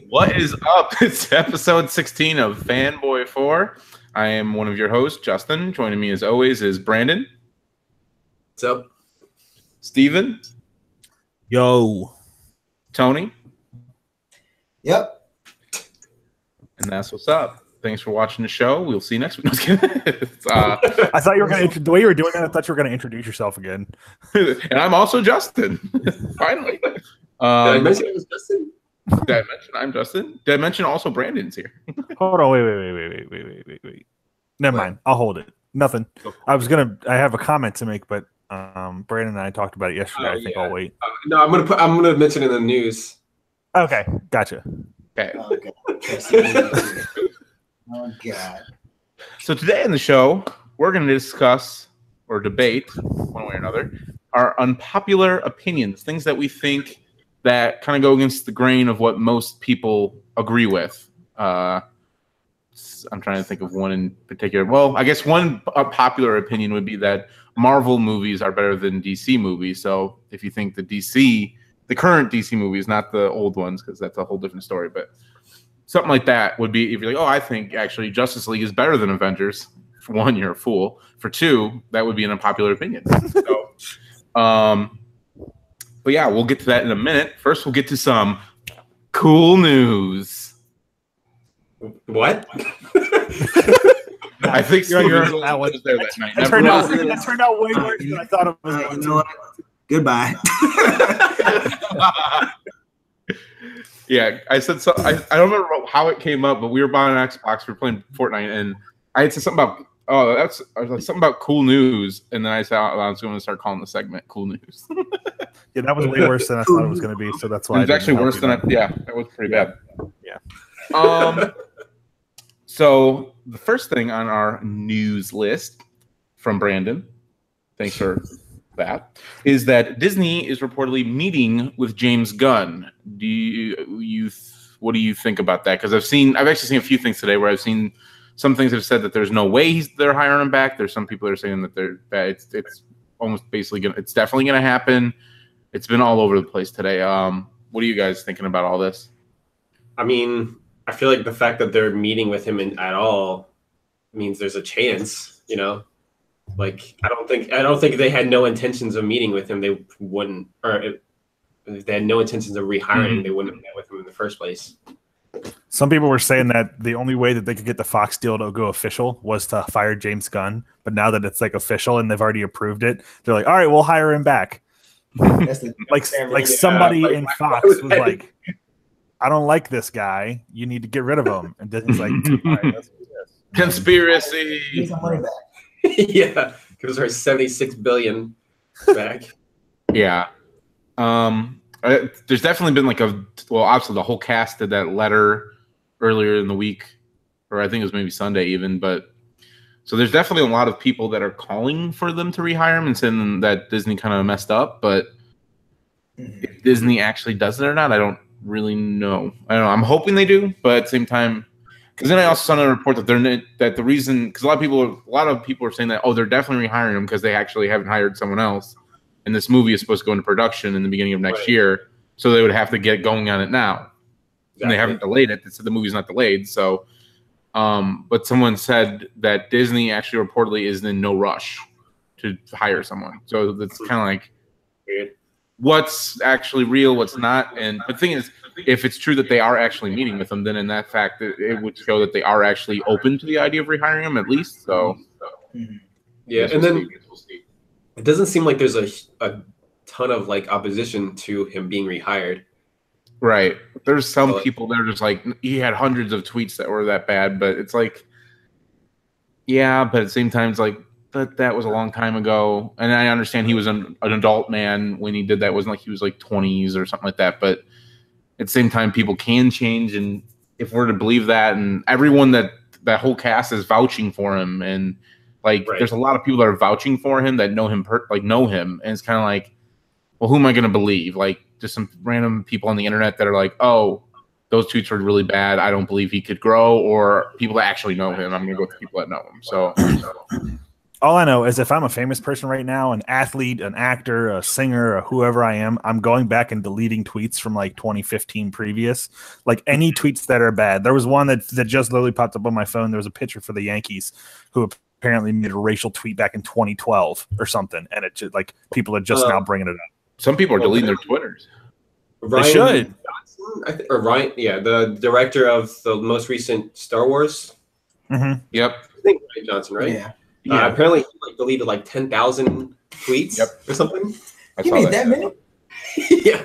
What is up? It's episode 16 of Fanboy 4. I am one of your hosts, Justin. Joining me as always is Brandon. What's up? Steven. Yo. Tony. Yep. And that's what's up. Thanks for watching the show. We'll see you next week. No, I thought you were going to, the way you were doing that, I thought you were going to introduce yourself again. And I'm also Justin. Finally. Did I mention it was Justin? Did I mention I'm Justin? Did I mention also Brandon's here? Hold on, wait. Never mind. I'll hold it. Nothing. I have a comment to make, but Brandon and I talked about it yesterday. I think I'll wait. No, I'm gonna mention it in the news. Okay, gotcha. Okay. Oh God. So today on the show, we're going to discuss or debate, one way or another, our unpopular opinions, things that we think that kind of go against the grain of what most people agree with. I'm trying to think of one in particular. Well, I guess one popular opinion would be that Marvel movies are better than DC movies. So if you think the current DC movies, not the old ones, because that's a whole different story, but something like that would be if you're like, oh, I think actually Justice League is better than Avengers. For one, you're a fool. For two, that would be an unpopular opinion. So, but yeah, we'll get to that in a minute. First, we'll get to some cool news. What? I think You're that was there that night. It turned out way worse than I thought it was going to. Goodbye. Yeah, I said so. I don't remember how it came up, but we were buying an Xbox. We were playing Fortnite, and I had said something about something about cool news, and then I said I was going to start calling the segment "Cool News." Yeah, that was way worse than I thought it was going to be. So that's why it was actually worse than Yeah, that was pretty bad. Yeah. So the first thing on our news list from Brandon, thanks for that, is that Disney is reportedly meeting with James Gunn. What do you think about that? Because I've actually seen a few things today where I've seen some things that have said that there's no way they're hiring him back. There's some people that are saying that it's almost basically it's definitely gonna happen. It's been all over the place today. What are you guys thinking about all this? I mean, I feel like the fact that they're meeting with him at all means there's a chance, you know. Like I don't think if they had no intentions of meeting with him, they wouldn't, or if they had no intentions of rehiring him, they wouldn't have met with him in the first place. Some people were saying that the only way that they could get the Fox deal to go official was to fire James Gunn. But now that it's like official and they've already approved it, they're like, all right, we'll hire him back. like somebody in Fox was like, I don't like this guy. You need to get rid of him. And Disney's like, all right, let's do this. Conspiracy. Get some money back. Yeah, give us our $76 billion back. Yeah. There's definitely been obviously the whole cast did that letter earlier in the week, or I think it was maybe Sunday even, but so there's definitely a lot of people that are calling for them to rehire him and saying that Disney kind of messed up, but if Disney actually does it or not, I don't really know. I don't know. I'm hoping they do, but at the same time, because then I also saw a report that the reason, because a lot of people are saying that they're definitely rehiring him because they actually haven't hired someone else, and this movie is supposed to go into production in the beginning of next year, so they would have to get going on it now, and they haven't delayed it. They said the movie's not delayed, so. But someone said that Disney actually reportedly is in no rush to hire someone, so that's kind of like weird. What's actually real, what's not, and the thing is, if it's true that they are actually meeting with him, then in that fact, it would show that they are actually open to the idea of rehiring him, at least. So, yeah, and then it doesn't seem like there's a ton of opposition to him being rehired. Right. There's some people that are just like, he had hundreds of tweets that were that bad, but it's like, yeah, but at the same time, it's like, that was a long time ago. And I understand he was an adult man when he did that. It wasn't like he was like 20s or something like that. But at the same time, people can change. And if we're to believe that, and everyone that whole cast is vouching for him, and there's a lot of people that are vouching for him that know him, know him. And it's kind of like, well, who am I going to believe? Like, just some random people on the internet that are like, oh, those tweets were really bad. I don't believe he could grow, or people that actually know him. I'm going to go with people that know him. So All I know is if I'm a famous person right now, an athlete, an actor, a singer, or whoever I am, I'm going back and deleting tweets from like 2015 previous. Like any tweets that are bad. There was one that just literally popped up on my phone. There was a picture for the Yankees who apparently made a racial tweet back in 2012 or something. And it just like people are just now bringing it up. Some people are deleting their Twitters. Ryan They should. Johnson, or Ryan, yeah, the director of the most recent Star Wars. Mm-hmm. Yep. I think Ryan Johnson, right? Yeah. Apparently, he deleted like 10,000 tweets or something. You made that many? Yeah.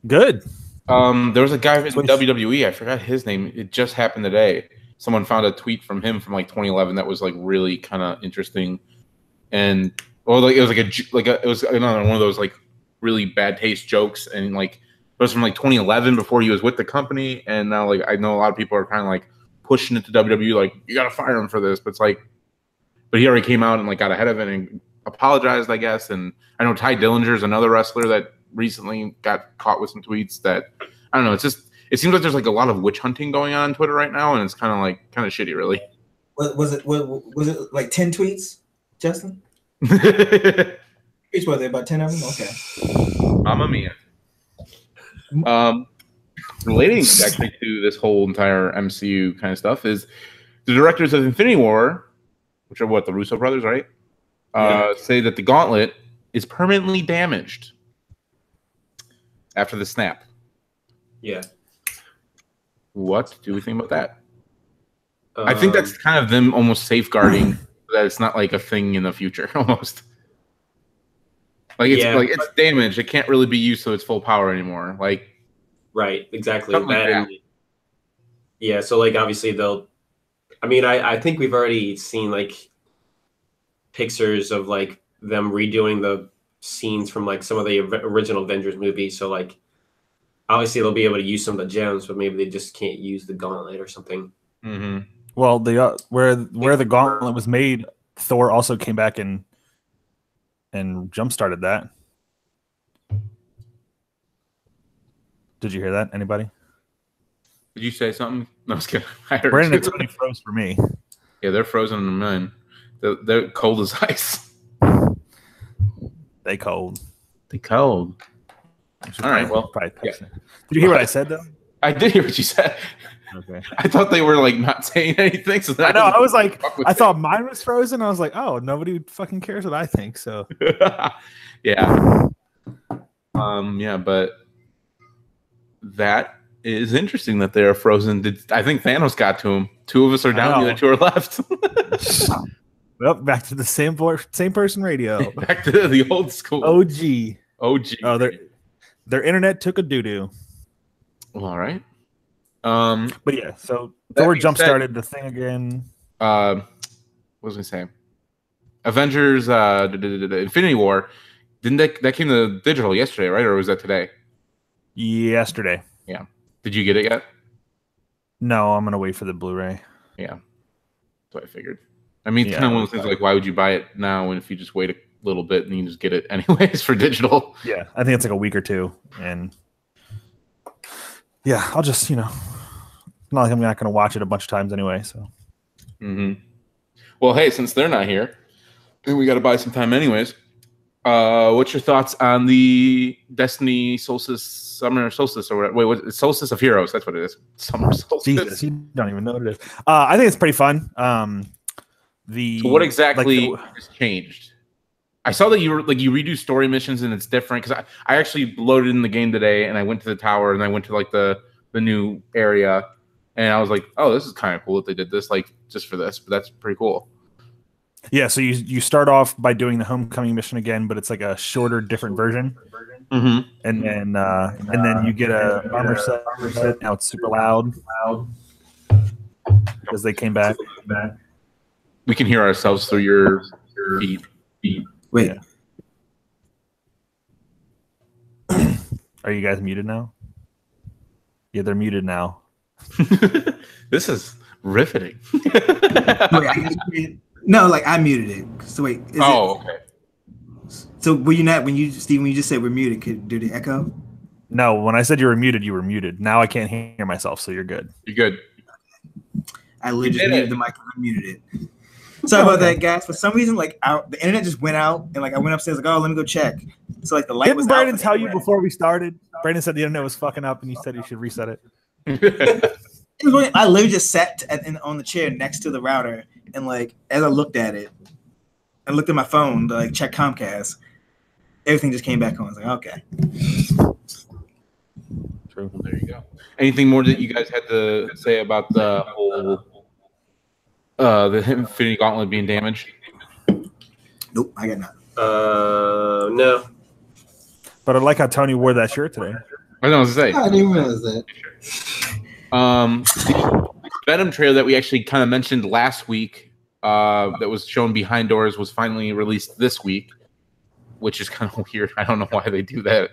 Good. There was a guy in WWE. I forgot his name. It just happened today. Someone found a tweet from him from like 2011 that was like really kind of interesting, and like it was another one of those like really bad taste jokes, and like it was from like 2011 before he was with the company, and now like I know a lot of people are kind of like pushing it to WWE like you got to fire him for this, but it's like. But he already came out and like got ahead of it and apologized, I guess. And I know Ty Dillinger is another wrestler that recently got caught with some tweets that I don't know. It seems like there's like a lot of witch hunting going on Twitter right now, and it's kind of shitty, really. Was it like 10 tweets, Justin? Each were there about 10 of them? Okay. Mamma mia. Relating actually to this whole entire MCU kind of stuff is the directors of Infinity War, which are what, the Russo brothers, right? Say that the gauntlet is permanently damaged after the snap. Yeah. What do we think about that? I think that's kind of them almost safeguarding that it's not like a thing in the future, almost. Like it's damaged. It can't really be used to its full power anymore. Like, right, exactly. Like that. Yeah, so like obviously they'll. I mean, I think we've already seen like pictures of like them redoing the scenes from like some of the original Avengers movies. So like, obviously they'll be able to use some of the gems, but maybe they just can't use the gauntlet or something. Mm-hmm. Well, the where the gauntlet was made, Thor also came back and jump started that. Did you hear that? Anybody? Did you say something? No, I was kidding. I heard Brandon, you. it's only froze for me. Yeah, they're frozen in a million. They're cold as ice. They cold. They cold. All right. Well, yeah. Did you hear what I said though? I did hear what you said. Okay. I thought they were like not saying anything. So I know. I was like, I thought mine was frozen. I was like, oh, nobody fucking cares what I think. So yeah. Yeah, but that is interesting that they're frozen. I think Thanos got to him. Two of us are down, the other two are left. Well, back to the same person radio. Back to the old school. OG. Oh, their internet took a doo-doo. Well, all right. But yeah, so Thor jump started the thing again. What was I saying? Avengers Infinity War. Didn't that came to digital yesterday, right? Or was that today? Yesterday. Yeah. Did you get it yet? No, I'm gonna wait for the Blu-ray. Yeah. That's what I figured. I mean, it's kind of one of those things like, why would you buy it now when if you just wait a little bit and you can just get it anyways for digital? Yeah, I think it's like a week or two, and yeah, I'll just not like I'm not going to watch it a bunch of times anyway. So, Well, hey, since they're not here, and we got to buy some time anyways. What's your thoughts on the Destiny Summer Solstice, or what? Wait, what? Solstice of Heroes. That's what it is. Summer Solstice. Jesus, you don't even know what it is. I think it's pretty fun. So what exactly has changed? I saw that you redo story missions and it's different because I actually loaded in the game today and I went to the tower and I went to like the new area and I was like, oh, this is kind of cool that they did this like just for this, but that's pretty cool. Yeah, so you start off by doing the homecoming mission again, but it's like a shorter, different version. Mm-hmm. And then you get a armor set. Now it's super loud because they came back. We can hear ourselves through your feed. Wait. Yeah. Are you guys muted now? Yeah, they're muted now. This is riveting. No, like I muted it. So wait. Okay. So were you not when you just said we're muted? Did it echo? No, when I said you were muted. Now I can't hear myself, so you're good. You're good. I literally just muted the mic and unmuted it. Sorry about that, guys. For some reason, like the internet just went out, and like I went upstairs, like, oh, let me go check. So like the light was Didn't Brandon out. tell you before we started? Brandon said the internet was fucking up, and you said you should reset it. I literally just sat on the chair next to the router, and like as I looked at it, and looked at my phone to like check Comcast, everything just came back on. I was like, okay. True. There you go. Anything more that you guys had to say about the whole the Infinity Gauntlet being damaged? Nope, I got nothing. No. But I like how Tony wore that shirt today. I don't know what to say. I didn't realize that. The Venom trailer that we actually kind of mentioned last week, that was shown behind doors, was finally released this week, which is kind of weird. I don't know why they do that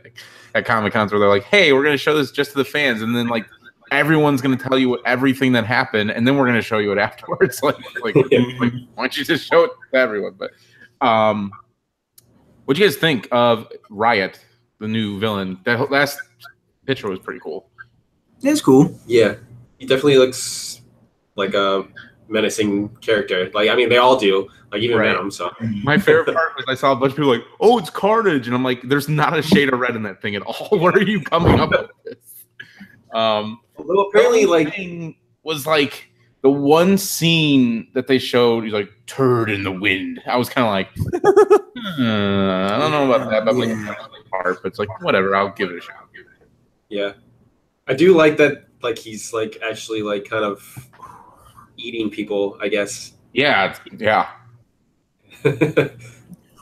at Comic-Cons, where they're like, "Hey, we're going to show this just to the fans," and then like everyone's going to tell you everything that happened, and then we're going to show you it afterwards. like, why don't you just show it to everyone? But what do you guys think of Riot, the new villain? That last picture was pretty cool. It's cool. Yeah, he definitely looks like a menacing character. Like, I mean, they all do. Like, even Right. Venom. So My favorite part was I saw a bunch of people like, "Oh, it's Carnage," and I'm like, "There's not a shade of red in that thing at all. Where are you coming up with this?" well, apparently, like, thing was like the one scene that they showed. He's like, "Turd in the wind." I was kind of like, I don't know about that, but like, part, but it's like whatever. I'll give it a shot. yeah, I do like that. Like, he's like actually like kind of eating people, I guess. Yeah, yeah.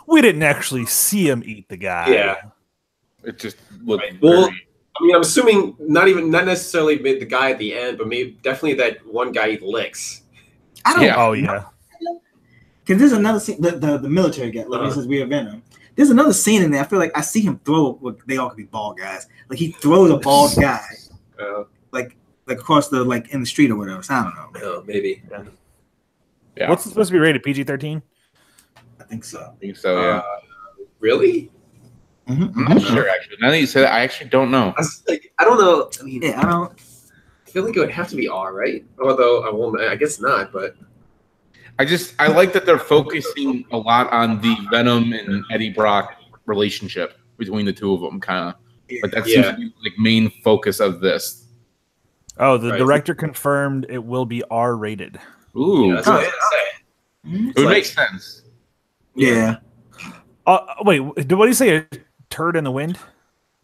We didn't actually see him eat the guy. Yeah. It just looked Well, very... I mean, I'm assuming not necessarily the guy at the end, but maybe definitely that one guy he licks. I don't. Yeah. Oh yeah. Because there's another scene. The military guy. Like he says, we are Venom. There's another scene in there. I feel like I see him throw. Well, they all could be bald guys. Like he throws a bald guy, like across the like in the street or whatever. So I don't know. Oh, maybe. Yeah, What's it supposed to be rated? PG-13? I think so. I think so. Yeah, Really? I'm not sure actually. Now that you say that, I actually don't know. I was like, I don't know. I mean, Yeah, I don't. I feel like it would have to be R, right? Although I guess not. But I like that they're focusing a lot on the Venom and Eddie Brock relationship between the two of them, kind of. Like that seems to be like main focus of this. Oh, the Right. director confirmed it will be R-rated. Ooh, yeah, that's what I was gonna say. it would make sense. Yeah. Wait, what do you say? A turd in the wind?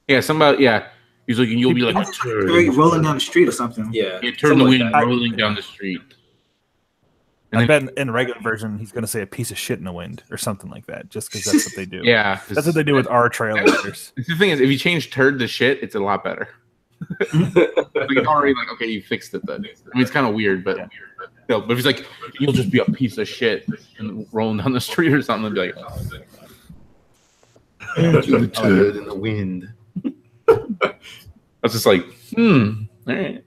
Yeah, somebody. Yeah, he's like, you'll be like a turd. Rolling down the street or something. Yeah, Yeah, turd in the something wind, like that. rolling down the street. I bet in the regular version he's going to say a piece of shit in the wind or something like that, just because that's what they do. Yeah, That's what they do with our trailers. The thing is, if you change turd to shit, it's a lot better. Like, it's already like, okay, you fixed it then. I mean, it's kind of weird, but still. But if he's like, you'll just be a piece of shit and rolling down the street or something, and be like, you're a turd in the wind. I was just like, all right.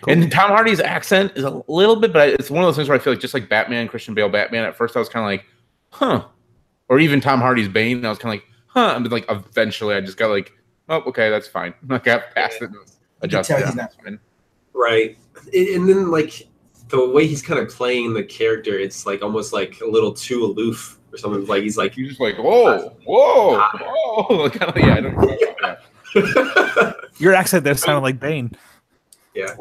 Cool. And Tom Hardy's accent is a little bit, but it's one of those things where I feel like just like Batman, Christian Bale, Batman. At first, I was kind of like, huh, or even Tom Hardy's Bane. And I was kind of like, huh, and then like eventually, I just got like, oh, okay, that's fine. I got past it and adjusted. Right, and then like the way he's kind of playing the character, it's like almost like a little too aloof or something. Like he's just like, whoa, kind of, yeah. I don't know about that. Your accent there sounded like Bane. Yeah.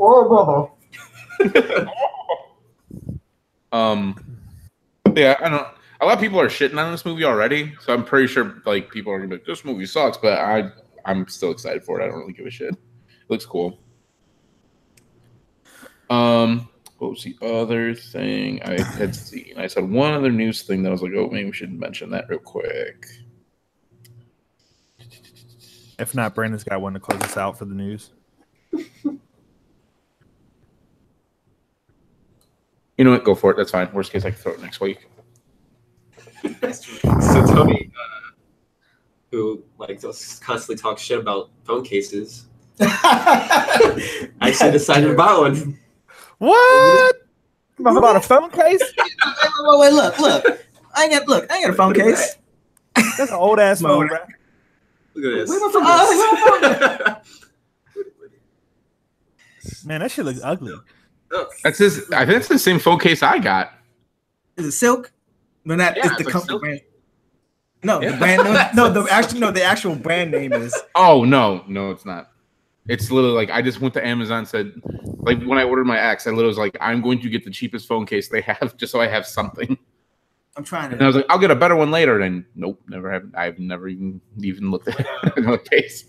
Yeah, I don't. A lot of people are shitting on this movie already, so I'm pretty sure like people are gonna be like, this movie sucks, but I'm still excited for it. I don't really give a shit. It looks cool. What was the other thing I had seen? I saw one other news thing that I was like, oh, maybe we should mention that real quick. If not, Brandon's got one to close us out for the news. You know what? Go for it. That's fine. Worst case, I can throw it next week. So Tony, who like just constantly talks shit about phone cases, actually decided to buy one. What? About a phone case? Wait, look. I ain't got a phone case. That's an old ass phone, bro. Look at this. Where's my phone? Man, that shit looks ugly. Oh, That's his. I think that's the same phone case I got. Is it Silk? No, not Yeah, it's the it's like company Silk. brand. No, Yeah. the brand. The actual brand name is. Oh no, it's not. It's literally like I just went to Amazon, said like when I ordered my X, I literally was like, I'm going to get the cheapest phone case they have just so I have something. I'm trying to. And I was like, I'll get a better one later. And nope, never have. I've never even looked at another case.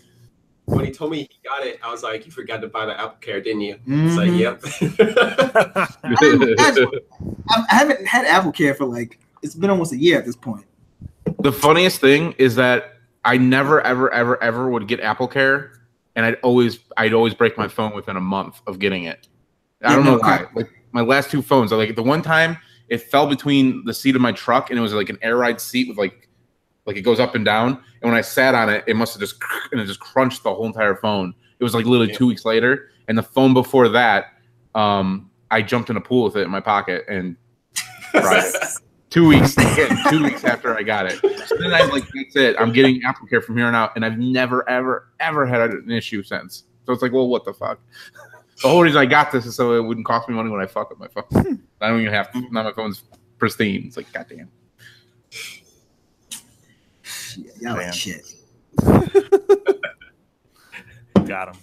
When he told me he got it, I was like, "You forgot to buy the Apple Care, didn't you?" Mhm. It's like, "Yep." I haven't had Apple Care for like it's been almost a year at this point. The funniest thing is that I never, ever would get Apple Care, and I'd always break my phone within a month of getting it. I don't know why. Like my last two phones, like the one time it fell between the seat of my truck, and it was like an air ride seat with like it goes up and down. And when I sat on it, it must have just crunched the whole entire phone. It was like literally 2 weeks later, and the phone before that, I jumped in a pool with it in my pocket and tried it. 2 weeks, again, 2 weeks after I got it. So then I'm like, that's it. I'm getting Apple Care from here on out, and I've never, ever had an issue since. So it's like, well, what the fuck? The whole reason I got this is so it wouldn't cost me money when I fuck up my phone. I don't even have to. Now my phone's pristine. It's like, goddamn. Y'all like shit. Got him.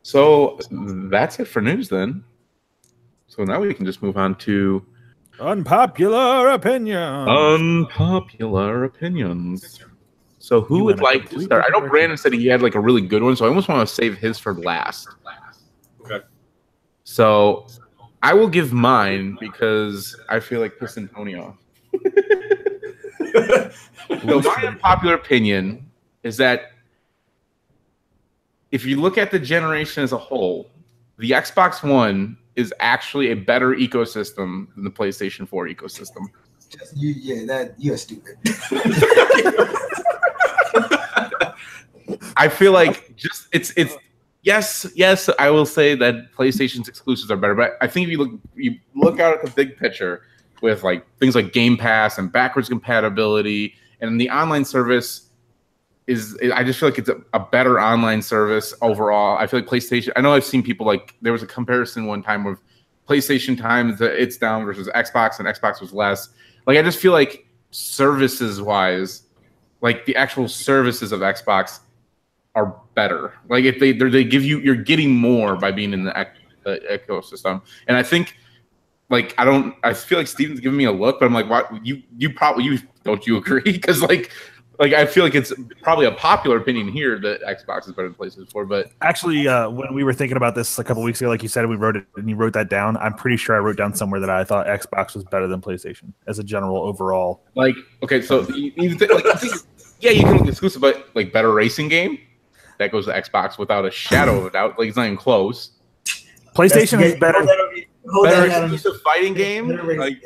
So that's it for news then. So now we can just move on to unpopular opinions. Unpopular opinions. So who would like to start? I know Brandon said he had like a really good one, so I almost want to save his for last. Okay. So I will give mine because I feel like pissing Tony off. So my unpopular opinion is that if you look at the generation as a whole, the Xbox One is actually a better ecosystem than the PlayStation 4 ecosystem. You're stupid. I feel like just it's yes, I will say that PlayStation's exclusives are better, but I think if you look out at the big picture with like things like Game Pass and backwards compatibility, and the online service I just feel like it's a better online service overall. I feel like PlayStation, I know I've seen people like, there was a comparison one time with PlayStation time, it's down versus Xbox, and Xbox was less. Like, I just feel like services wise, like the actual services of Xbox are better. Like if they give you're getting more by being in the ecosystem. And I think, like, I feel like Steven's giving me a look, but I'm like, what? You don't you agree? Because like I feel like it's probably a popular opinion here that Xbox is better than PlayStation 4. But actually, when we were thinking about this a couple weeks ago, like you said, we wrote it and you wrote that down. I'm pretty sure I wrote down somewhere that I thought Xbox was better than PlayStation as a general overall. Like, okay, so you yeah, you can look exclusive, but like better racing game, that goes to Xbox without a shadow of a doubt. Like, it's not even close. PlayStation is better. Better exclusive fighting game. Like,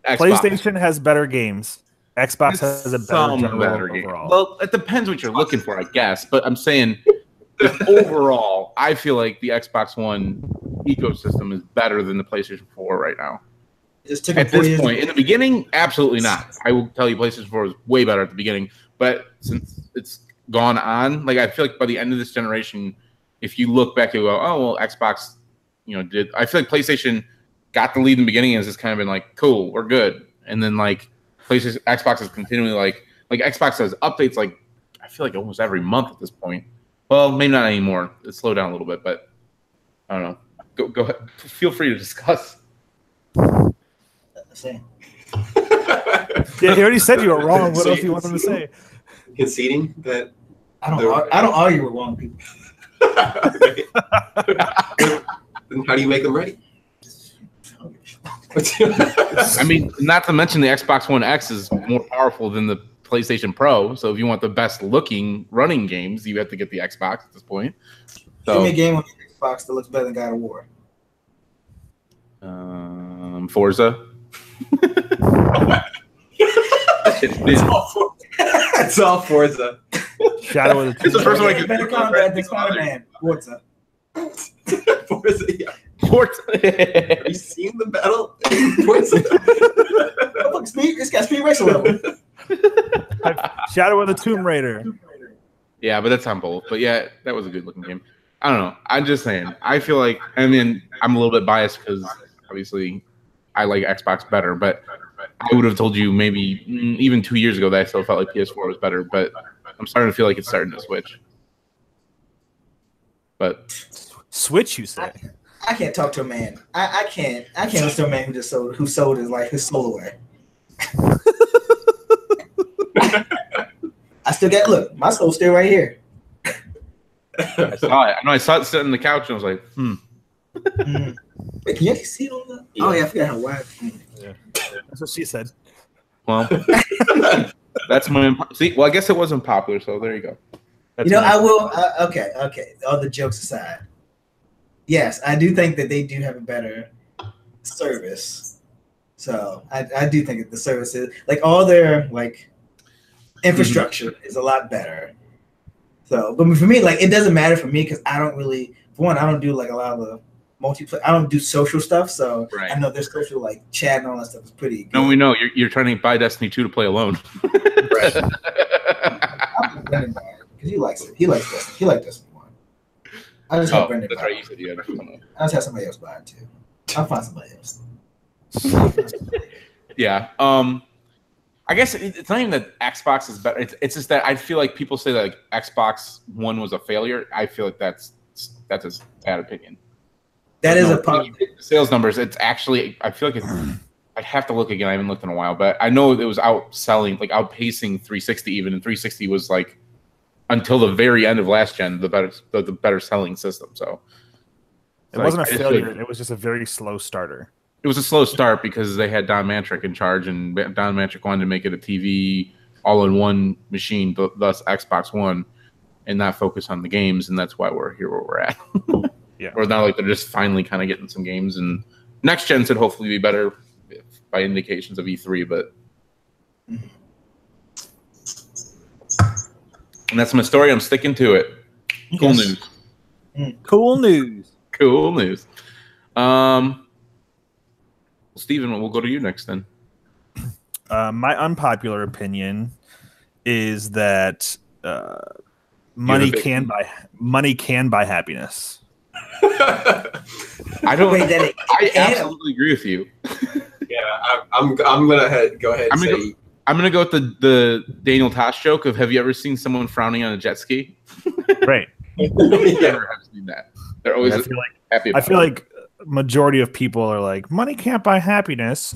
Xbox. PlayStation has better games. Xbox has a better game overall. Well, it depends what you're looking for, I guess. But I'm saying, overall, I feel like the Xbox One ecosystem is better than the PlayStation 4 right now. At this point, in the beginning, absolutely not. I will tell you, PlayStation 4 is way better at the beginning. But since it's gone on, like, I feel like by the end of this generation, if you look back, you go, oh well, Xbox, did. I feel like PlayStation got the lead in the beginning and has just kind of been like, cool, we're good, and then like. Xbox is continually like Xbox has updates like I feel like almost every month at this point. Well, maybe not anymore. It's slowed down a little bit, but I don't know. Go ahead. Feel free to discuss. Yeah, he already said you were wrong. What else do you want him to say? Conceding that I don't argue with wrong people. Then how do you make them ready? I mean, not to mention the Xbox One X is more powerful than the PlayStation Pro. So if you want the best looking running games, you have to get the Xbox at this point. So, give me a game on the Xbox that looks better than God of War. Forza. It's all Forza. Shadow of the It's the first one I can better combat than Spider-Man. Forza. Forza, yeah. Forza. Have you seen the battle? Forza. Look, it's got speed racer level. Shadow of the Tomb Raider. Yeah, but that's on both. But yeah, that was a good looking game. I don't know. I'm just saying. I feel like, I mean, I'm a little bit biased because obviously I like Xbox better, but I would have told you maybe even 2 years ago that I still felt like PS4 was better, but I'm starting to feel like it's starting to switch. But Switch, you say? I can't talk to a man. I can't listen to a man who sold his soul away. I still got my soul's still right here. I saw it. I saw it sitting on the couch and I was like, Wait, can you actually see it on the? Yeah. Oh yeah, I forgot how wide. Yeah, that's what she said. Well, that's my see. Well, I guess it wasn't popular, so there you go. That's I will. Okay. All the jokes aside, yes, I do think that they do have a better service. So I do think that the service is like all their infrastructure is a lot better. So, but for me, it doesn't matter for me because I don't really. For one, I don't do a lot of the multiplayer. I don't do social stuff, so right. I know their social chat and all that stuff is pretty good. No, we know you're trying to buy Destiny 2 to play alone. Right. Because he likes it. He likes Destiny. He likes Destiny 1. I just have Brendan. That's right. You said you had fun. I just have somebody else buy it too. I'll find somebody else. Yeah. I guess it's not even that Xbox is better. It's just that I feel like people say that Xbox One was a failure. I feel like that's a bad opinion. That is a sales numbers. It's actually I feel like I'd have to look again. I haven't looked in a while, but I know it was outselling, outpacing 360 even, and 360 was until the very end of last gen the better selling system. So it wasn't a failure. It was just a very slow starter. It was a slow start because they had Don Mantrick in charge, and Don Mantrick wanted to make it a TV all-in-one machine, thus Xbox One, and not focus on the games, and that's why we're here where we're at. Yeah. Or now they're just finally kind of getting some games, and next gen should hopefully be better by indications of E3, but and that's my story. I'm sticking to it. Cool news. Cool news. Cool news. Steven, we'll go to you next then. My unpopular opinion is that money can buy happiness. I don't. I absolutely agree with you. Yeah, I'm gonna go ahead. I'm gonna go with the Daniel Tosh joke of "Have you ever seen someone frowning on a jet ski?" Right. Never have seen that. They're always happy. I feel like majority of people are like, money can't buy happiness,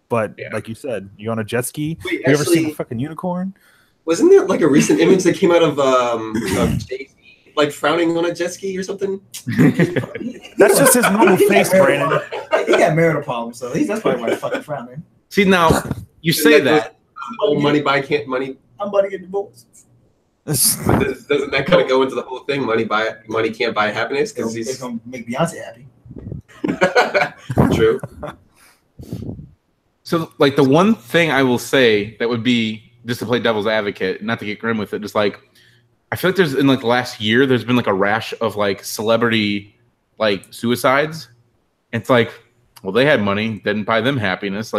but like you said, you on a jet ski? Wait, you ever seen a fucking unicorn? Wasn't there a recent image that came out of Jay-Z, frowning on a jet ski or something? That's just his normal face, Brandon. He got marital problems, so that's probably why he's fucking frowning. See, now you say that. Money buy can't money. I'm about to get divorced. Doesn't that kind of go into the whole thing? Money can't buy happiness because he's gonna make Beyonce happy. True. So, the one thing I will say that would be, just to play devil's advocate, not to get grim with it, just I feel like there's in the last year there's been a rash of celebrity suicides. It's well, they had money, didn't buy them happiness.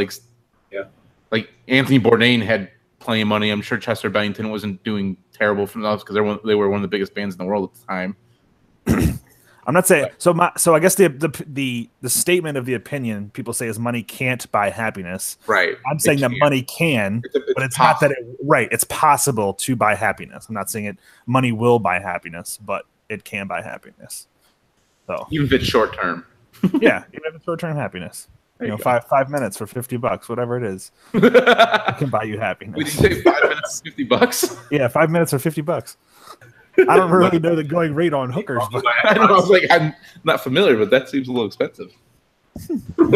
Anthony Bourdain had plenty of money. I'm sure Chester Bennington wasn't doing terrible from those because they were one of the biggest bands in the world at the time. I'm not saying so. I guess the statement of the opinion people say is money can't buy happiness. Right. I'm saying that money can, but it's not that it's possible to buy happiness. I'm not saying money will buy happiness, but it can buy happiness. So even if it's short term. Yeah, even if it's short term happiness. You know, 5 minutes for $50, whatever it is, it can buy you happiness. Would you say 5 minutes for $50? Yeah, 5 minutes for $50. I don't really know the going rate on hookers, but I I'm not familiar, but that seems a little expensive. Who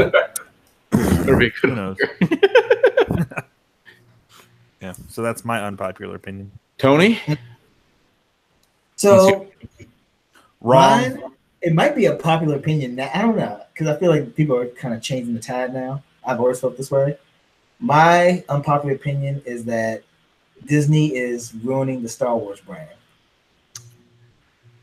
knows? Yeah, so that's my unpopular opinion. Tony? So, wrong. It might be a popular opinion now. I don't know, because I feel like people are kind of changing the tide now. I've always felt this way. My unpopular opinion is that Disney is ruining the Star Wars brand.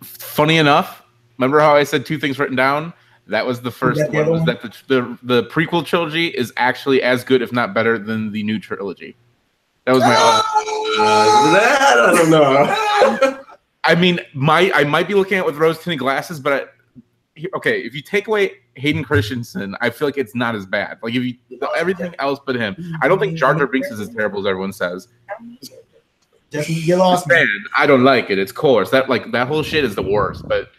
Funny enough, remember how I said two things written down? That was the first one. Was that the prequel trilogy is actually as good, if not better, than the new trilogy. That was my. That I don't know. I mean, I might be looking at it with rose-tinted glasses, but okay, if you take away Hayden Christensen, I feel like it's not as bad. Like if you everything else but him, I don't think Jar Jar Binks is as terrible as everyone says. You lost me. I don't like it. It's coarse. That whole shit is the worst. But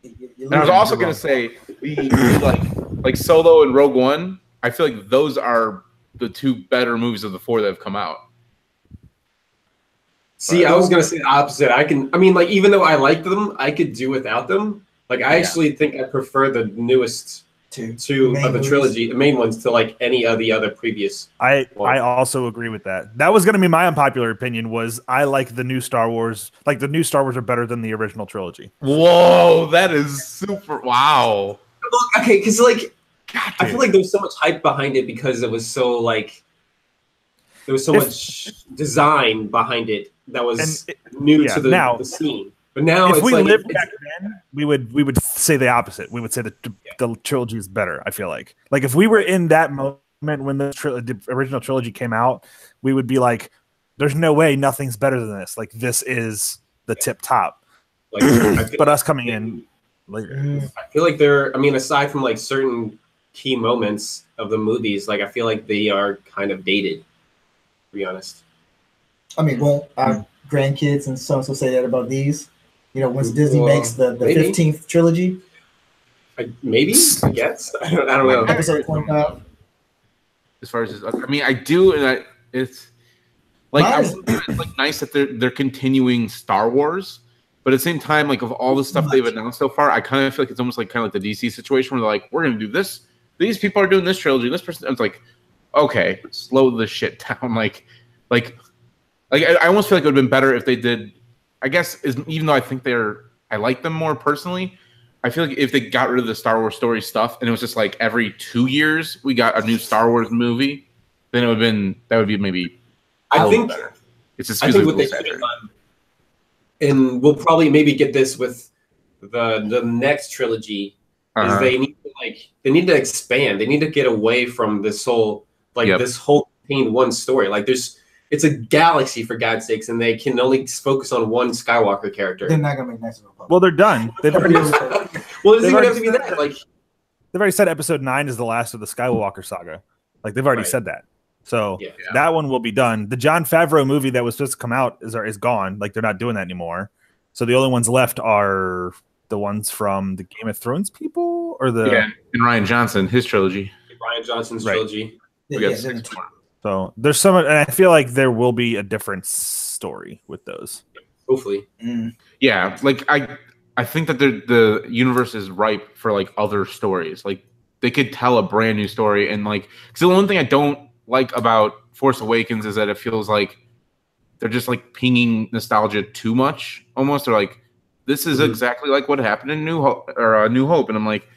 and I was also gonna say like Solo and Rogue One. I feel like those are the two better movies of the four that have come out. See, I was gonna say the opposite. I mean, like, even though I liked them, I could do without them. Like, I actually think I prefer the newest two of the trilogy, the main ones, to like any of the other previous. I also agree with that. That was gonna be my unpopular opinion. Was I like the new Star Wars? Like the new Star Wars are better than the original trilogy. Whoa, that is super! Wow. Okay, because like, I feel like there's so much hype behind it because it was so like, there was so much design behind it that was new to the scene. But now, if it's we like, lived back then, we would say the opposite. We would say that the trilogy is better. I feel like if we were in that moment when the original trilogy came out, we would be like, "There's no way nothing's better than this. Like this is the tip top." Like, but us coming in later, I feel like they're. I mean, aside from like certain key moments of the movies, like I feel like they are kind of dated. To be honest. I mean, won't our grandkids and so say that about these? You know, once Disney makes the 15th trilogy? Maybe, I guess. I don't know. Episode 25. As far as I mean, I do, and it's like it's like nice that they're continuing Star Wars, but at the same time, like of all the stuff they've announced so far, I kind of feel like it's almost like kind of like the DC situation where they're like, we're gonna do this. These people are doing this trilogy. This person, it's like, okay, slow the shit down. Like I almost feel like it would have been better if they did. I guess even though I think I like them more personally, I feel like if they got rid of the Star Wars story stuff and it was just like every 2 years we got a new Star Wars movie, then that would be maybe. I think better. It's just I think what they should have done, and we'll probably maybe get this with the next trilogy, is they need to expand. They need to get away from this whole this whole contained one story. Like it's a galaxy, for God's sakes, and they can only focus on one Skywalker character. They're not gonna make Knights of the Republic. Well, they're done. They've already. Well, it doesn't even have to be that. Like they've already said Episode 9 is the last of the Skywalker saga. Like they've already said that. So that one will be done. The Jon Favreau movie that was supposed to come out is gone. Like they're not doing that anymore. So the only ones left are the ones from the Game of Thrones people, or and Ryan Johnson, his trilogy. Ryan Johnson's trilogy. We got 6 more. So there's some, and I feel like there will be a different story with those. Hopefully. Yeah, like I think that the universe is ripe for like other stories. Like they could tell a brand new story, and like, because the one thing I don't like about Force Awakens is that it feels like they're just like pinging nostalgia too much. Almost, they're like, this is exactly like what happened in New Hope, and I'm like,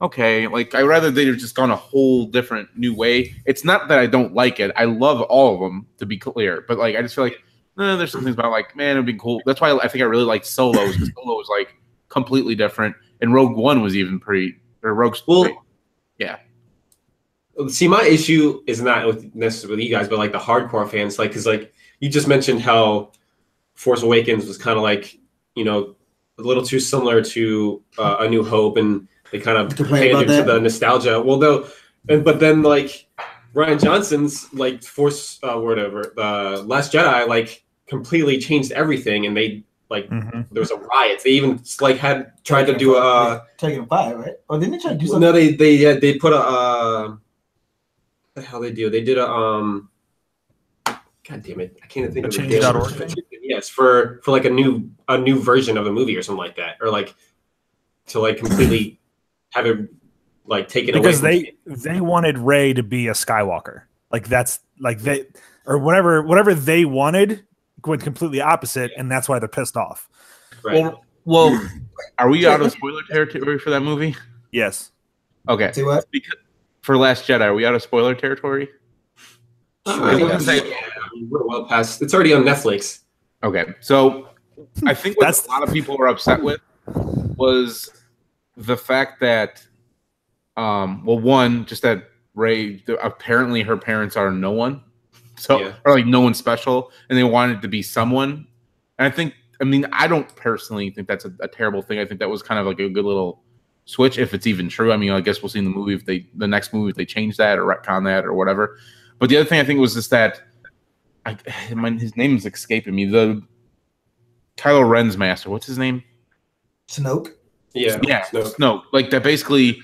okay, like I'd rather they'd have just gone a whole different new way. It's not that I don't like it. I love all of them, to be clear. But like I just feel like there's some things about like, man, it'd be cool. That's why I think I really liked Solos, because Solo was like completely different. And Rogue One was even yeah. See, my issue is not necessarily with you guys, but like the hardcore fans, like, because like you just mentioned how Force Awakens was kind of like, you know, a little too similar to A New Hope, and they kind of panded to the nostalgia. Well, but then like Ryan Johnson's like Force whatever, the Last Jedi, like completely changed everything, and they like there was a riot. They even like had tried to do Taking 5, right? Oh, didn't they try to do something? No, they put what the hell they do? They did a God damn it! I can't think of Change.org. Yes, for like a new version of the movie or something like that, or like to like completely have it like taken away. Because they wanted Rey to be a Skywalker. Like that's like they or whatever they wanted went completely opposite, and that's why they're pissed off. Right. Well, are we out of spoiler territory for that movie? Yes. Okay. See what? Because for Last Jedi, are we out of spoiler territory? We're well past. It's already on Netflix. Okay, so I think what a lot of people were upset with was the fact that, one, just that Rey, apparently her parents are no one, or like no one special, and they wanted to be someone. And I think I mean, I don't personally think that's a terrible thing. I think that was kind of like a good little switch, if it's even true. I mean, I guess we'll see in the movie if the next movie if they change that or retcon that or whatever. But the other thing I think was just that his name is escaping me. The Kylo Ren's master, what's his name? Snoke. Yeah, Snoke. Like that, basically.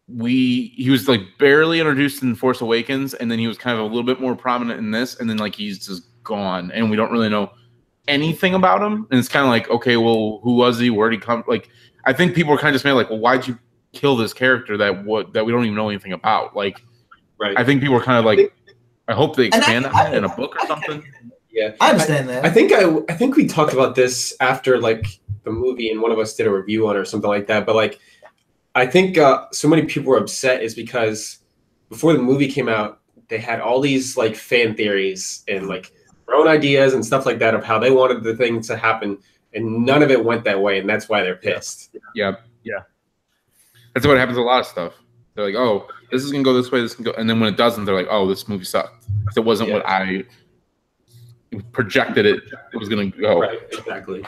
He was like barely introduced in Force Awakens, and then he was kind of a little bit more prominent in this, and then like he's just gone, and we don't really know anything about him. And it's kind of like, okay, well, who was he? Where'd he come? Like, I think people are kind of just made like, well, why'd you kill this character that we don't even know anything about? Like, right. I think people are kind of like, I hope they expand on that in a book or something. Yeah, I understand that. I think we talked about this after like the movie, and one of us did a review on it or something like that. But like, I think so many people were upset is because before the movie came out, they had all these like fan theories and like their own ideas and stuff like that of how they wanted the thing to happen, and none of it went that way, and that's why they're pissed. Yeah. That's what happens with a lot of stuff. They're like, oh, this is gonna go this way, this can go, and then when it doesn't, they're like, oh, this movie sucked. It wasn't what I projected it was gonna go. Right, exactly.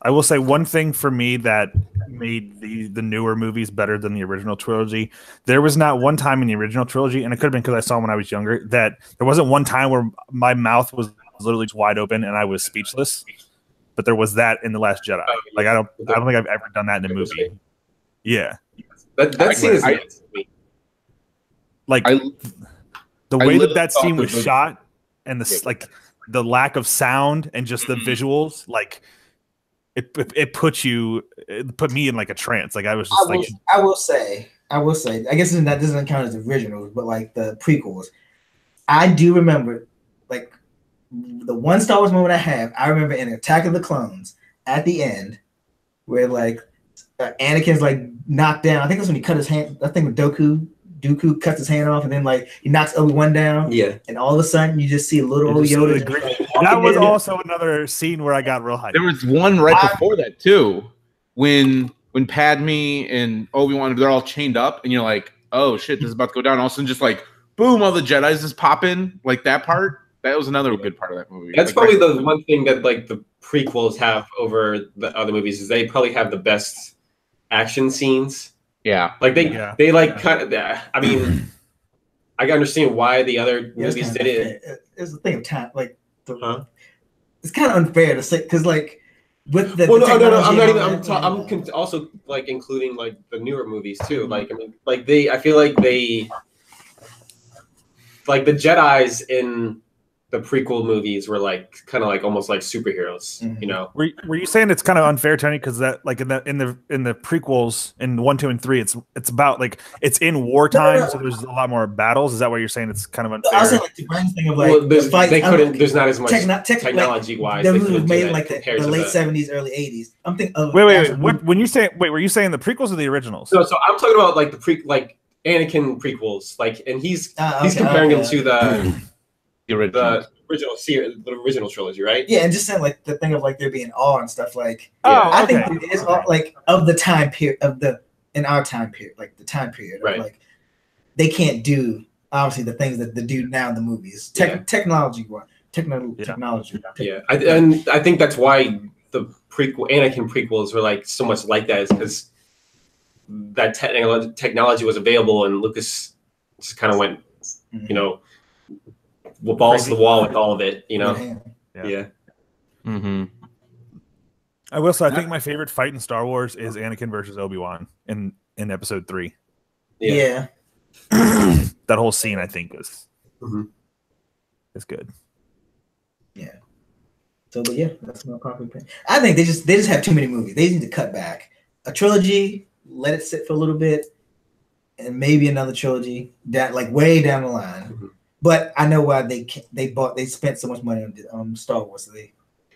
I will say one thing for me that made the newer movies better than the original trilogy. There was not one time in the original trilogy, and it could have been because I saw them when I was younger, that there wasn't one time where my mouth was literally wide open and I was speechless. But there was that in The Last Jedi. Like I don't think I've ever done that in a movie. Yeah. That scene is like the way that scene was shot and the like the lack of sound and just the visuals, like it put me in like a trance. Like I was just I will say, I guess that doesn't count as originals, but like the prequels, I do remember like the one Star Wars moment I remember in Attack of the Clones at the end where like Anakin's like knocked down. I think that's when he cut his hand. I think when Dooku cuts his hand off, and then like he knocks Obi-Wan down. Yeah. And all of a sudden you just see little old Yoda. That was also another scene where I got real hyped. There was one right before that too, when Padme and Obi-Wan, they're all chained up, and you're like, oh shit, this is about to go down. All of a sudden, just like boom, all the Jedi's just pop in. Like that part. That was another good part of that movie. That's probably the one thing that like the prequels have over the other movies is they probably have the best action scenes. Yeah, like they like kind of. I mean, I can understand why the other movies did it. It's a thing of time. Like, it's kind of unfair to say because like with the. Well, no. I'm not even. I'm also like including like the newer movies too. Like I mean, like I feel like like the Jedi's in the prequel movies were like kind of like almost like superheroes, you know. Were you saying it's kind of unfair, Tony? Because that like in the prequels in 1, 2, and 3, it's about like it's in wartime, so there's a lot more battles. Is that what you're saying? It's kind of unfair. I was saying like the grand thing of like the fight. There's not as much technology wise. The movie was made in like the late 70s, early 80s. I'm thinking of wait. When you say were you saying the prequels or the originals? So I'm talking about like like Anakin prequels, like, and he's comparing them to the original trilogy, right? Yeah, and just saying like the thing of like there being awe and stuff. Like, I think it is all like of the time period in our time period, like the time period, right? Like they can't do obviously the things that they do now in the movies, technology. Yeah, I think that's why the Anakin prequels were like so much like that, is because that technology was available, and Lucas just kind of went, you know, balls to the wall with all of it, you know. Yeah. Mm-hmm. I will say, I think my favorite fight in Star Wars is Anakin versus Obi-Wan in Episode 3. Yeah. That whole scene, I think, is good. Yeah. So, but yeah, that's my popular opinion. I think they just have too many movies. They need to cut back a trilogy, let it sit for a little bit, and maybe another trilogy that like way down the line. Mm-hmm. But I know why they spent so much money on Star Wars. So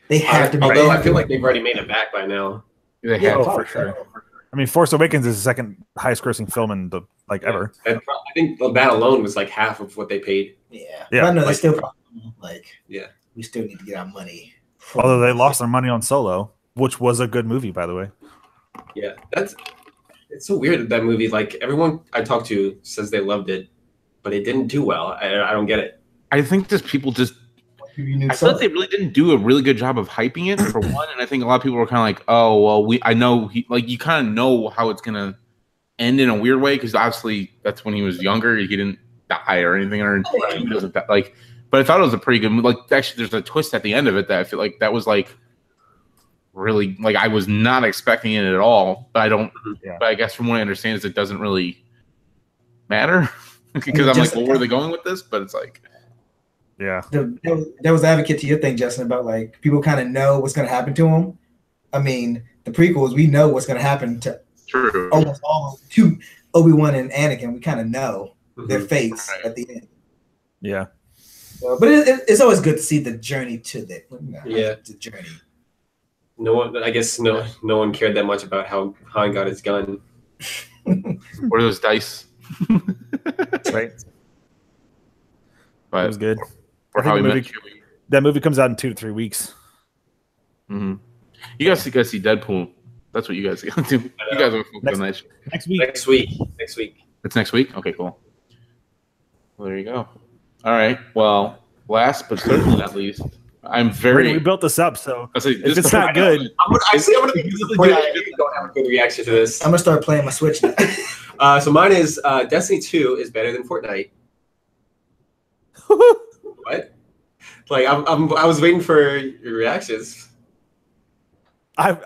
they have to. Although I feel like they've already made it back by now. They have for sure. I mean, Force Awakens is the second highest grossing film in the ever. And I think that alone was like half of what they paid. Yeah. But I know they still we still need to get our money. Although they lost their money on Solo, which was a good movie, by the way. Yeah, it's so weird that movie. Like everyone I talked to says they loved it, but it didn't do well. I don't get it. I think just people just You knew I feel like they really didn't do a really good job of hyping it for one, and I think a lot of people were kind of like, "Oh, well, I know he like you kind of know how it's gonna end in a weird way because obviously that's when he was younger. He didn't die or anything, or he doesn't die, like." But I thought it was a pretty good like. Actually, there's a twist at the end of it that I feel like that was like really like I was not expecting it at all. But I don't. Yeah. But I guess from what I understand is it doesn't really matter because I'm like, well, where are they going with this? But it's like. Yeah, there was advocate to your thing, Justin, about like people kind of know what's going to happen to them. I mean, the prequels, we know what's going to happen to almost all to Obi-Wan and Anakin. We kind of know their fates at the end. Yeah, but it's always good to see the journey to that. The journey. No one, I guess, no one cared that much about how Han got his gun. Or those dice, right? But it was good. Or how that movie comes out in 2 to 3 weeks. Mm-hmm. You guys see Deadpool. That's what you guys got to do. You guys are next week. Next week. It's next week? Okay, cool. Well, there you go. All right. Well, last but certainly not least, I'm very. We built this up, so if it's not good. I'm gonna be disappointed. I don't have a good reaction to this. I'm gonna start playing my Switch now. So mine is Destiny 2 is better than Fortnite. What? Like I was waiting for your reactions. I'm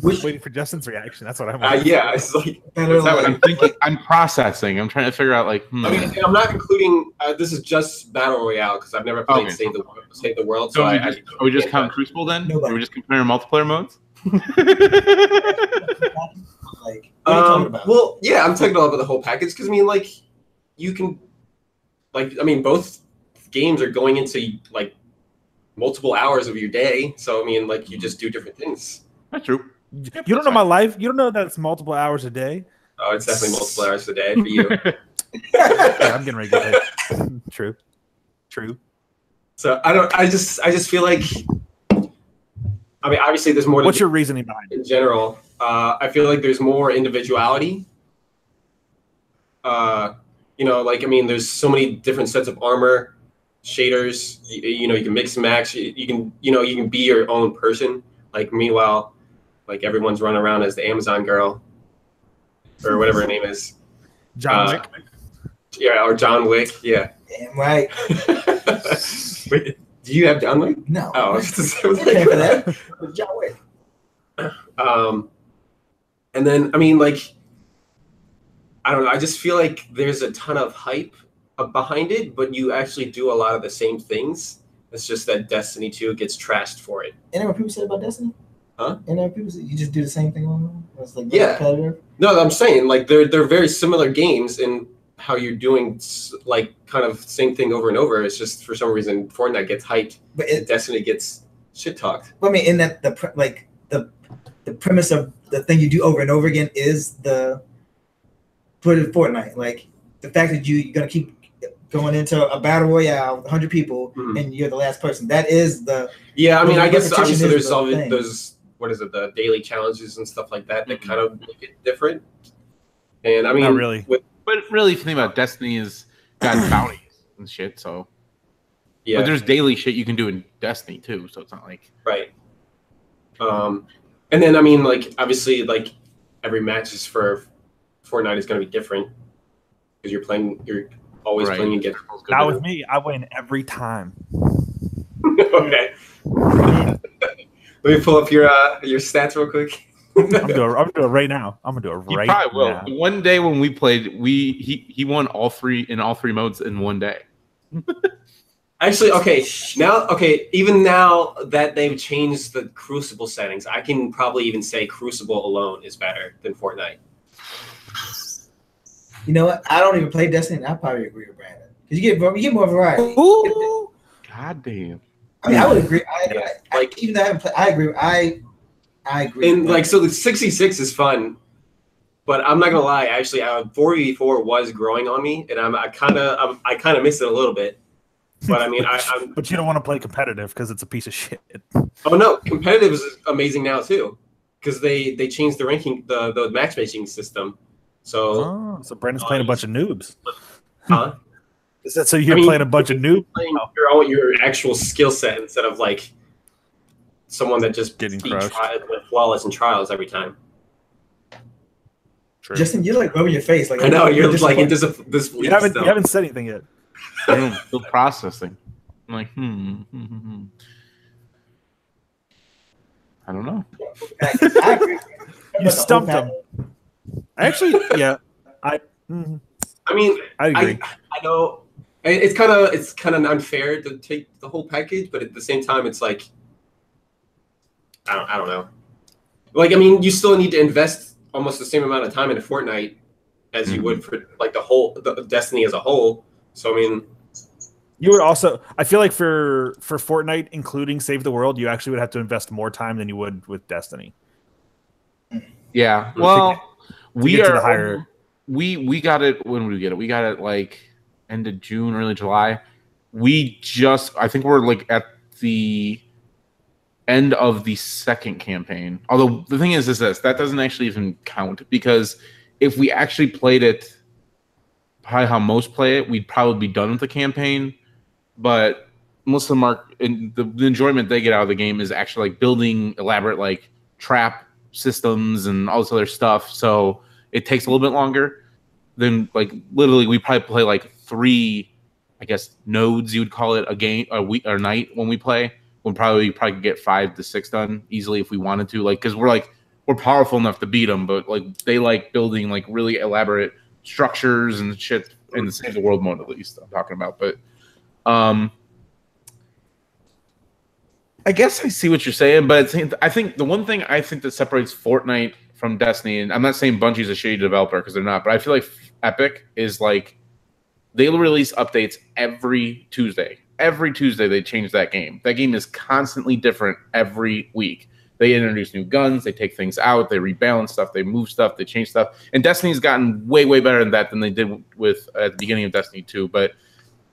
waiting for Justin's reaction. That's what I'm waiting yeah, it's like I'm thinking. I'm processing. I'm trying to figure out like. I mean, I'm not including. This is just Battle Royale because I've never played Save the World. So are we just counting Crucible then? Nobody. Are we just comparing multiplayer modes? Like, what are you talking about? Well, yeah, I'm talking about the whole package because I mean, like, you can, like, I mean, both games are going into like multiple hours of your day. So I mean, like, you just do different things. That's true. You don't know my life. You don't know that it's multiple hours a day. Oh, it's definitely multiple hours a day for you. Yeah, I'm getting ready to get True. So I just feel like. I mean, obviously, there's more. What's your reasoning behind it? In general, I feel like there's more individuality. You know, like I mean, there's so many different sets of armor, shaders. You know, you can mix and match. You can be your own person. Like meanwhile, like everyone's running around as the Amazon girl, or whatever her name is. John Wick. Yeah, or John Wick. Yeah. Damn right. Wait, do you have John Wick? No. Oh, I was for that. John Wick. And then I mean, like, I don't know. I just feel like there's a ton of hype behind it, but you actually do a lot of the same things. It's just that Destiny 2 gets trashed for it. You know what people said about Destiny? Huh? You know people say you just do the same thing on it's like competitive. No, I'm saying like they're very similar games in how you're doing like kind of same thing over and over. It's just for some reason Fortnite gets hyped, but Destiny gets shit talked. I mean, in that the premise of the thing you do over and over again is the put in Fortnite. Like the fact that you're gonna keep going into a battle royale, 100 people, and you're the last person. That is the I mean, I guess obviously there's all those. What is it? The daily challenges and stuff like that that kind of make it different. And I mean, not really. But really, if you think about Destiny, is got bounties and shit. So yeah, but there's daily shit you can do in Destiny too. So it's not like right. And then I mean, like obviously, like every match is for Fortnite is going to be different because you're always playing against. Not with me. I win every time. Okay. Let me pull up your stats real quick. I'm gonna do it right now. I'm gonna do it right now. You probably will. One day when we played, he won all three modes in one day. Actually, even now that they've changed the Crucible settings, I can probably even say Crucible alone is better than Fortnite. You know what? I don't even play Destiny, and I probably agree with Brandon because you get more variety. Ooh, god damn. I mean, I would agree. Even though I haven't played, I agree. I agree. And like, so the 66 is fun, but I'm not gonna lie. Actually, 4v4 was growing on me, and I kind of miss it a little bit. But I mean, but you don't want to play competitive because it's a piece of shit. Oh no, competitive is amazing now too, because they changed the ranking, the matchmaking system. So Brandon's playing a bunch of noobs. Huh? Is that so you're playing a bunch of noob? Playing your actual skill set instead of like someone that just getting crushed, flawless in trials every time. True. Justin, you're like rubbing your face. Like I know you're just like into this. You haven't said anything yet. I'm still processing. I'm like, I don't know. You stumped him. Actually, yeah. I mean, I agree. I know it's kind of unfair to take the whole package, but at the same time, it's like I don't know. Like, I mean, you still need to invest almost the same amount of time in a Fortnite as you would for like the Destiny as a whole. So I mean, you would also. I feel like for Fortnite, including Save the World, you actually would have to invest more time than you would with Destiny. Yeah. Well, we got it when we get it. We got it like end of June, early July. I think we're like at the end of the second campaign. Although the thing is this, that doesn't actually even count, because if we actually played it probably how most play it, we'd probably be done with the campaign. But most of them are, and the enjoyment they get out of the game is actually like building elaborate like trap systems and all this other stuff. So it takes a little bit longer than like literally we probably play like 3, I guess, nodes you would call it, a game, a week or night when we play. We'll probably get 5 to 6 done easily if we wanted to, like, because we're powerful enough to beat them, but like they like building like really elaborate structures and shit in the Save the World mode, at least I'm talking about. But I guess I see what you're saying, but I think the one thing I think that separates Fortnite from Destiny, and I'm not saying Bungie's a shady developer because they're not, but I feel like Epic is like they'll release updates every Tuesday. Every Tuesday they change that game. That game is constantly different every week. They introduce new guns, they take things out, they rebalance stuff, they move stuff, they change stuff. And Destiny's gotten way, way better than that than they did with at the beginning of Destiny 2. But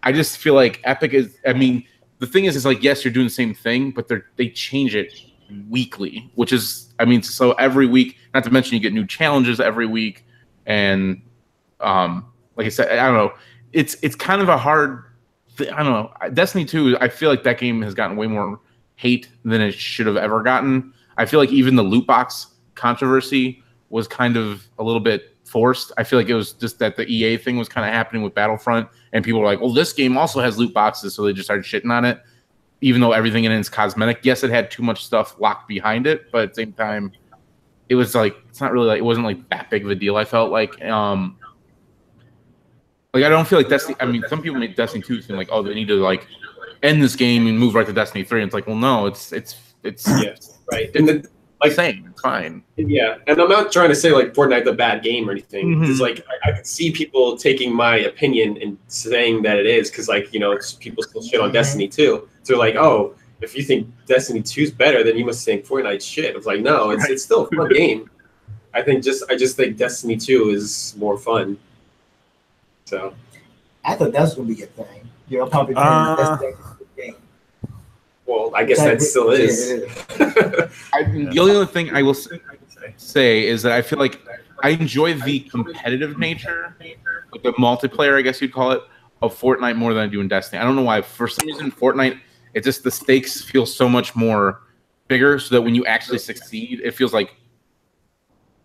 I just feel like Epic is, I mean, the thing is like, yes, you're doing the same thing, but they change it weekly, which is, I mean, so every week, not to mention you get new challenges every week. And like I said, I don't know, it's kind of a hard, I don't know. Destiny 2, I feel like that game has gotten way more hate than it should have ever gotten. I feel like even the loot box controversy was kind of a little bit forced. I feel like it was just that the EA thing was kind of happening with Battlefront, and people were like, well, this game also has loot boxes, so they just started shitting on it, even though everything in it is cosmetic. Yes, it had too much stuff locked behind it, but at the same time, it was like, it's not really like, it wasn't like that big of a deal, I felt like. Like, I don't feel like Destiny, I mean, some people make Destiny 2 seem like, oh, they need to like end this game and move right to Destiny 3. And it's like, well, no, it's yeah, right. And then, like, same, it's fine. Yeah, and I'm not trying to say like Fortnite's a bad game or anything. It's like I could see people taking my opinion and saying that it is, because like, you know, it's people still shit on Destiny 2. So like, oh, if you think Destiny 2 is better, then you must think Fortnite's shit. It's like, no, it's still a fun game. I just think Destiny 2 is more fun. So I thought that was gonna be a thing. You know, probably the game. Well, I guess that still is. The only other thing I will say is that I feel like I enjoy the competitive nature, like the multiplayer, I guess you'd call it, of Fortnite more than I do in Destiny. I don't know why. For some reason, Fortnite, it just, the stakes feel so much more bigger, so that when you actually succeed, it feels like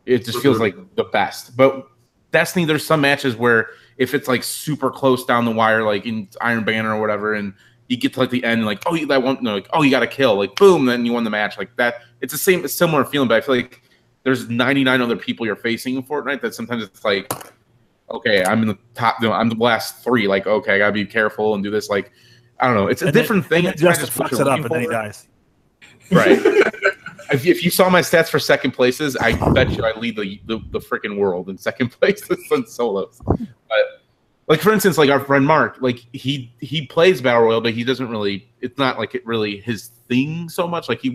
the best. But Destiny, there's some matches where if it's like super close down the wire, like in Iron Banner or whatever, and you get to like the end, and like, oh, that one, no, like, oh, you got to kill, like, boom, then you won the match, like that. It's a similar feeling, but I feel like there's 99 other people you're facing in Fortnite that sometimes it's like, okay, I'm in the top, you know, I'm the last 3, like, okay, I gotta be careful and do this, like, I don't know, it's a different thing. It just fucks it up, and then he dies. Right. If you saw my stats for second places, I bet you I lead the freaking world in second place in solos. But like, for instance, like our friend Mark, like he plays Battle Royale, but he doesn't really, it's not like it really his thing so much. Like he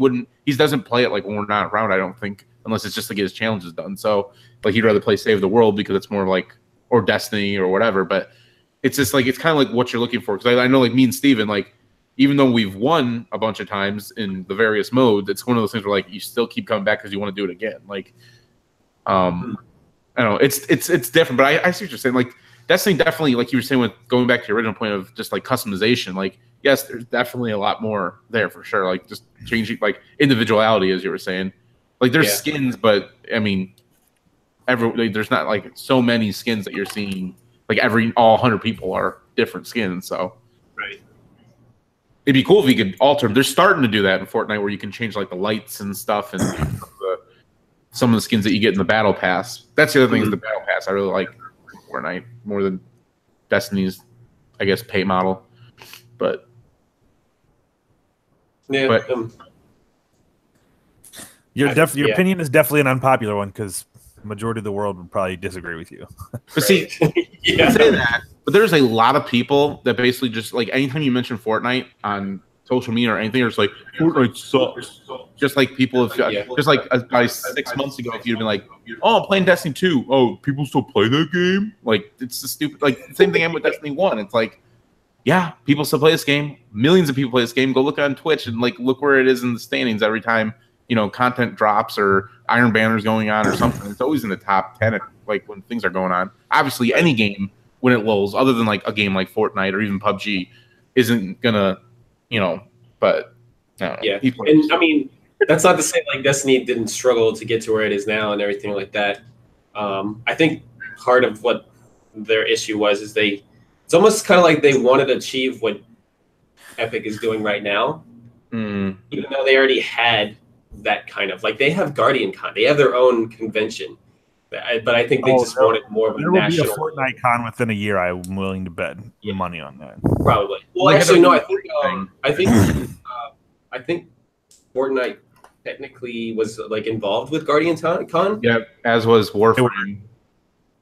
doesn't play it like when we're not around, I don't think, unless it's just to get his challenges done. So like he'd rather play Save the World because it's more like, or Destiny or whatever. But it's just like, it's kind of like what you're looking for. Because I know like me and Steven, like, even though we've won a bunch of times in the various modes, it's one of those things where like you still keep coming back because you want to do it again. Like, I don't know, it's different, but I see what you're saying. Like Destiny definitely, like you were saying, with going back to your original point of just like customization, like yes, there's definitely a lot more there for sure. Like just changing like individuality, as you were saying. Like there's skins, but I mean, there's not like so many skins that you're seeing. Like all 100 people are different skins, so right. It'd be cool if you could alter. They're starting to do that in Fortnite, where you can change like the lights and stuff, and some of the skins that you get in the battle pass. That's the other thing is the battle pass. I really like Fortnite more than Destiny's, I guess, pay model. But yeah, your opinion is definitely an unpopular one because majority of the world would probably disagree with you. But see, you can say that, but there's a lot of people that basically just like anytime you mention Fortnite on social media or anything, it's like Fortnite sucks. Just like people have, just like by 6 months ago, if you'd been like, "Oh, I'm playing Destiny 2. Oh, people still play that game?" Like it's the stupid. Like same thing with Destiny 1. It's like, yeah, people still play this game. Millions of people play this game. Go look on Twitch and like look where it is in the standings every time content drops or Iron Banner's going on or something. It's always in the top 10 like when things are going on. Obviously, any game when it lulls, other than like a game like Fortnite or even PUBG, isn't gonna, but yeah. And I mean, that's not to say like Destiny didn't struggle to get to where it is now and everything like that. I think part of what their issue was is it's almost kind of like they wanted to achieve what Epic is doing right now, even though they already had that kind of like they have Guardian Con, they have their own convention, but I think they just wanted more of a national. There will be a Fortnite Con within a year. I'm willing to bet money on that. Probably. Well, actually, no. I think Fortnite technically was like involved with Guardian Con. Yeah, as was Warframe.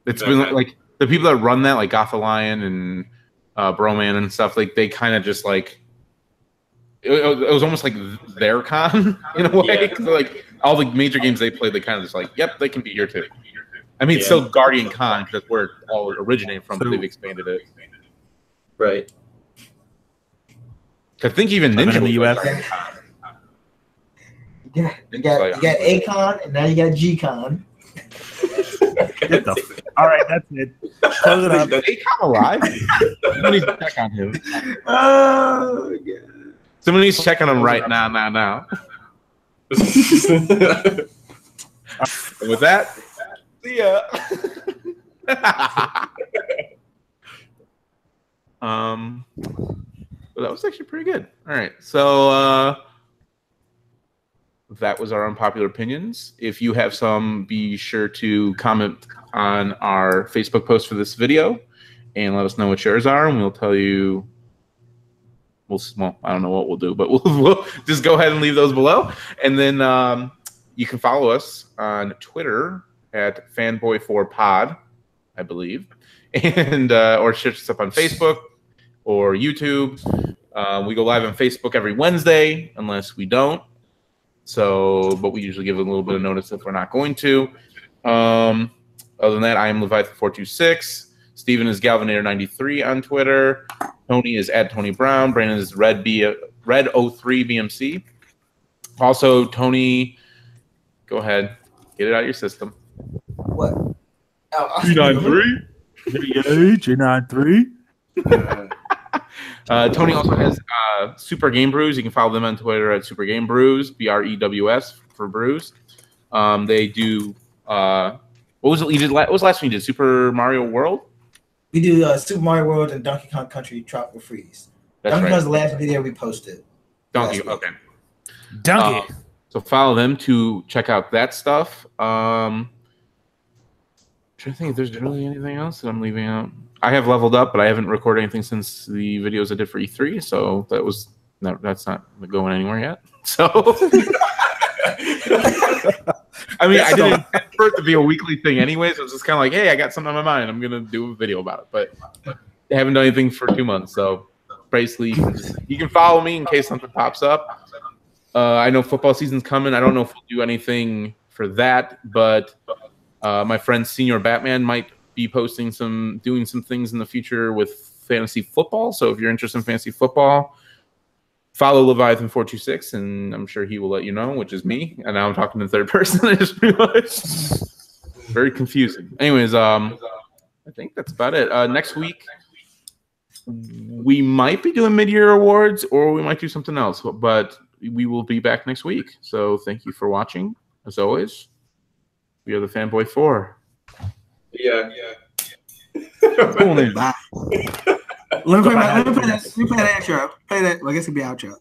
It's been like the people that run that, like Goth Lion and Broman and stuff. Like they kind of just like. It was almost like their con in a way. Yeah. Like all the major games they play, they kind of just like, yep, they can be here too. I mean, it's still Guardian Con because that's where it all originated from, but they've expanded it. Right. I think even Ninja in the US. You got A-Con and now you got G-Con. All right, that's it. Close it up. Is A-Con alive? Somebody check on him. Oh, God. Somebody needs to check on him right now. And with that, see ya. Well, that was actually pretty good. All right, so that was our unpopular opinions. If you have some, be sure to comment on our Facebook post for this video and let us know what yours are, and we'll tell you. Well, I don't know what we'll do, but we'll just go ahead and leave those below. And then you can follow us on Twitter at Fanboy4Pod, I believe, and or search us up on Facebook or YouTube. We go live on Facebook every Wednesday, unless we don't. But we usually give a little bit of notice if we're not going to. Other than that, I am Leviathan426. Steven is Galvinator93 on Twitter. Tony is at Tony Brown. Brandon is Red03BMC. Also, Tony, go ahead. Get it out of your system. What? G93? G93? Tony also has Super Game Brews. You can follow them on Twitter at Super Game Brews, BREWS for brews. They do, what was it you did? What was the last one you did? Super Mario World? We do Super Mario World and Donkey Kong Country Tropical Freeze. Donkey Kong's the last video we posted. Donkey, okay. Donkey. So follow them to check out that stuff. Trying to think if there's really anything else that I'm leaving out. I have leveled up, but I haven't recorded anything since the videos I did for E3, so that's not going anywhere yet. So I mean, I didn't intend for it to be a weekly thing anyways. It was just kind of like, hey, I got something on my mind. I'm going to do a video about it. But I haven't done anything for 2 months. So basically, you can follow me in case something pops up. I know football season's coming. I don't know if we'll do anything for that. But my friend Senior Batman might be doing some things in the future with fantasy football. So if you're interested in fantasy football, follow Leviathan426, and I'm sure he will let you know, which is me. And now I'm talking in third person. I just realized. Very confusing. Anyways, I I think that's about it. Next week, we might be doing mid-year awards, or we might do something else. But we will be back next week. So thank you for watching. As always, we are the Fanboy 4. Yeah. Cool, man. Bye. Let me play that intro. Play that. I guess it'll be outro.